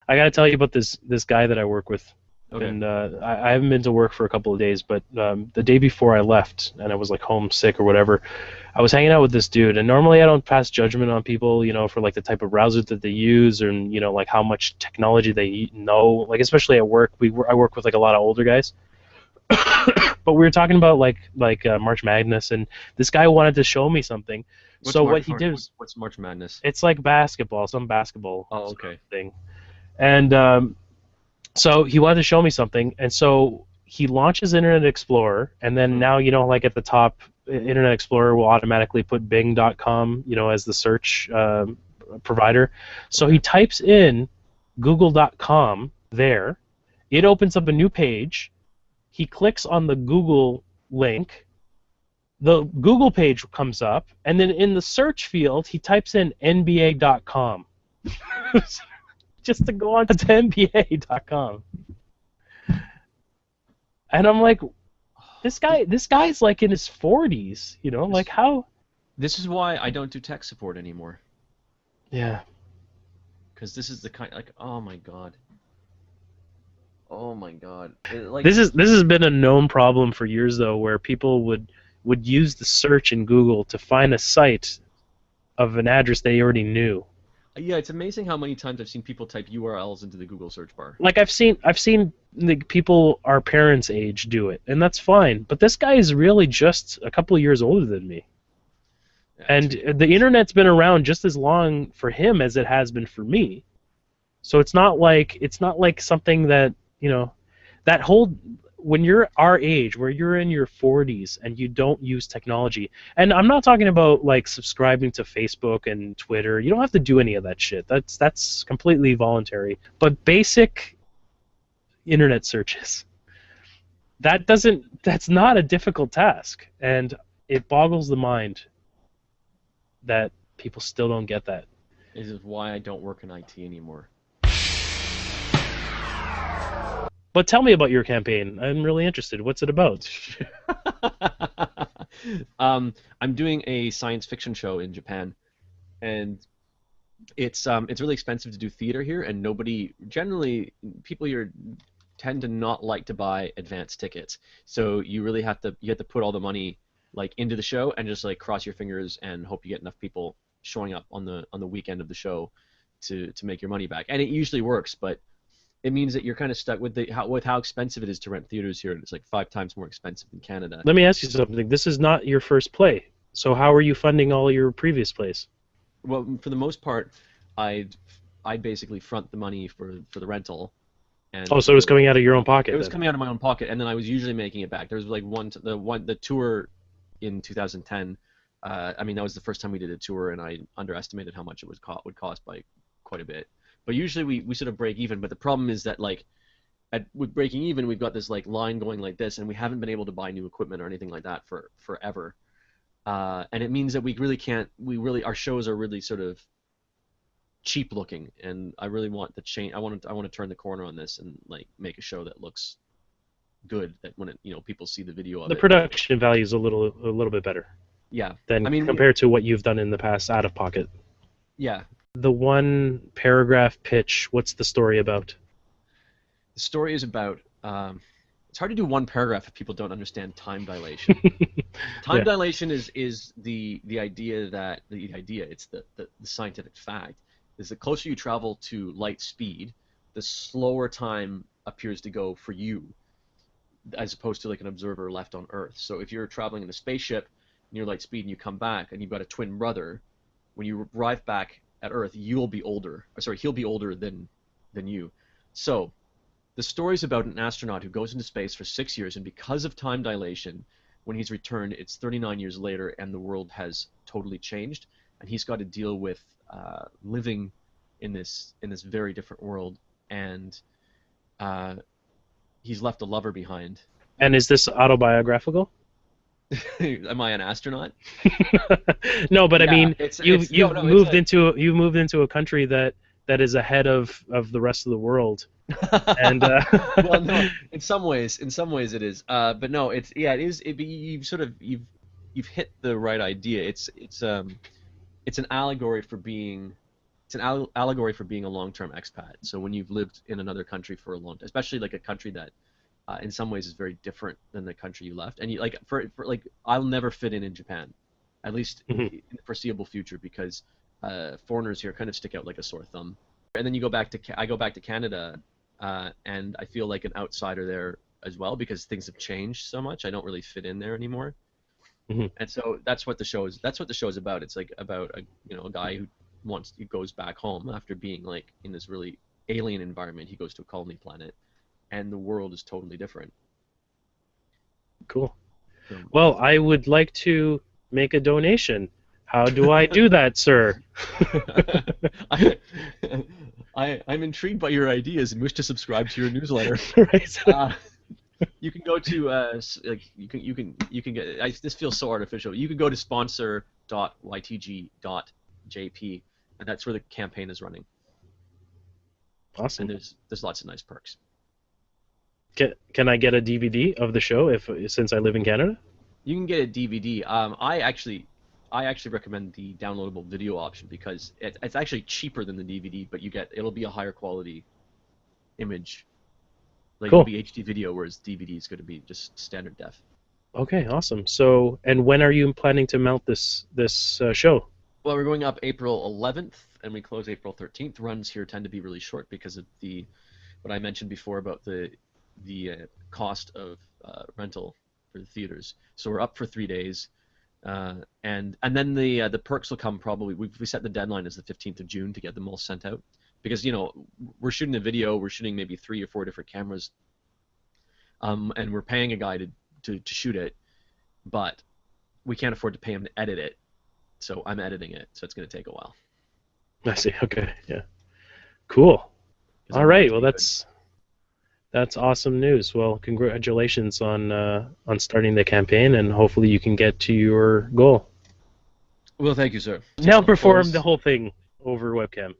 I got to tell you about this guy that I work with. Okay. And I haven't been to work for a couple of days, but the day before I left and I was like homesick or whatever, I was hanging out with this dude. And normally I don't pass judgment on people, for like the type of browser that they use, or like how much technology they know. Like especially at work, I work with like a lot of older guys. But we were talking about like March Madness, and this guy wanted to show me something. What's So what he did was, what's March Madness? it's like basketball, some basketball Oh, sort of okay. thing. And so he wanted to show me something, and so he launches Internet Explorer, and then Mhm. now like at the top, Internet Explorer will automatically put Bing.com, as the search provider. So he Okay. types in Google.com there. It opens up a new page. He clicks on the Google link. The Google page comes up, and then in the search field, he types in NBA.com. Just to go on to NBA.com. And I'm like, this guy's like in his 40s, This like how? this is why I don't do tech support anymore. Yeah. Because this is the kind like oh my god. Oh my god. Like This has been a known problem for years though, where people would use the search in Google to find a site of an address they already knew. yeah, it's amazing how many times I've seen people type URLs into the Google search bar. Like I've seen like people our parents' age do it, and that's fine. But this guy is really just a couple of years older than me. Yeah, And it's the ridiculous. internet's been around just as long for him as it has been for me. So it's not like something that that whole when you're our age, where you're in your 40s and you don't use technology. And I'm not talking about like subscribing to Facebook and Twitter. You don't have to do any of that shit. That's completely voluntary. But basic internet searches. That's not a difficult task, and it boggles the mind that people still don't get that. This is why I don't work in IT anymore. But tell me about your campaign. I'm really interested. What's it about? I'm doing a science fiction show in Japan, and it's really expensive to do theater here, and nobody generally people here tend to not like to buy advance tickets. So you have to put all the money like into the show and just like cross your fingers and hope you get enough people showing up on the weekend of the show to make your money back. And it usually works, but it means that you're kind of stuck with how expensive it is to rent theaters here. It's like 5 times more expensive than Canada. Let me ask you something. This is not your first play. So how are you funding all your previous plays? Well, for the most part, I'd I'd basically front the money for the rental Oh, and so it was for coming out of your own it pocket was then. coming out of my own pocket, and then I was usually making it back. There was like the tour in 2010. I mean, that was the first time we did a tour, and I underestimated how much it would cost by quite a bit. But usually we sort of break even. But the problem is that like with breaking even, we've got this like line going like this, and we haven't been able to buy new equipment or anything like that for forever. And it means that we really can't. Our shows are really sort of cheap looking, and I really want the change. I want to turn the corner on this and like make a show that looks good. That when people see the video of The it, production value is a little bit better yeah. than I mean, compared to what you've done in the past out of pocket. yeah. The one paragraph pitch, what's the story about? The story is about. It's hard to do one paragraph if people don't understand time dilation. Time Yeah. dilation is the idea that it's the scientific fact is the closer you travel to light speed, the slower time appears to go for you as opposed to like an observer left on Earth. So if you're traveling in a spaceship near light speed and you come back and you've got a twin brother, when you arrive back at Earth, you'll be older. Or sorry, he'll be older than you. So the story's about an astronaut who goes into space for 6 years, and because of time dilation, when he's returned, it's 39 years later, and the world has totally changed, and he's got to deal with living in this very different world, and uh, he's left a lover behind. And is this autobiographical? Am I an astronaut? No, but I Yeah, mean, it's no no it's a you've moved into a country that is ahead of the rest of the world, and well, no, in some ways it is. But no, it is. You've hit the right idea. It's an allegory for being it's an allegory for being a long-term expat. So when you've lived in another country for a long time, especially like a country that in some ways is very different than the country you left, and you like for like I'll never fit in Japan, at least Mhm. in the foreseeable future, because foreigners here kind of stick out like a sore thumb. And then you go back to I go back to Canada, and I feel like an outsider there as well because things have changed so much. I don't really fit in there anymore. Mhm. And so that's what the show is. That's what the show is about. It's like about a guy who he goes back home after being like in this really alien environment. He goes to a colony planet, and the world is totally different. Cool. So, Well, I would like to make a donation. How do I do that, sir? I, I'm intrigued by your ideas and wish to subscribe to your newsletter. Right. You can go to like you can get this feels so artificial. You can go to sponsor.ytg.jp, and that's where the campaign is running. Awesome. And there's lots of nice perks. Can I get a DVD of the show since I live in Canada? You can get a DVD. I actually recommend the downloadable video option because it's actually cheaper than the DVD, but it'll be a higher quality image. Like Cool. It'll be HD video, whereas DVD is going to be just standard def. Okay, awesome. So, and when are you planning to mount this show? Well, we're going up April 11th, and we close April 13th. Runs here tend to be really short because of what I mentioned before about the cost of rental for the theaters. So we're up for 3 days, and then the perks will come probably. We set the deadline as the 15th of June to get them all sent out because we're shooting a video. We're shooting maybe 3 or 4 different cameras, and we're paying a guy to shoot it, but we can't afford to pay him to edit it. So I'm editing it, so it's going to take a while. I see. Okay, yeah. Cool. All right. Well, that's awesome news. Well, congratulations on starting the campaign, and hopefully you can get to your goal. Well, thank you, sir. Now perform the whole thing over webcam.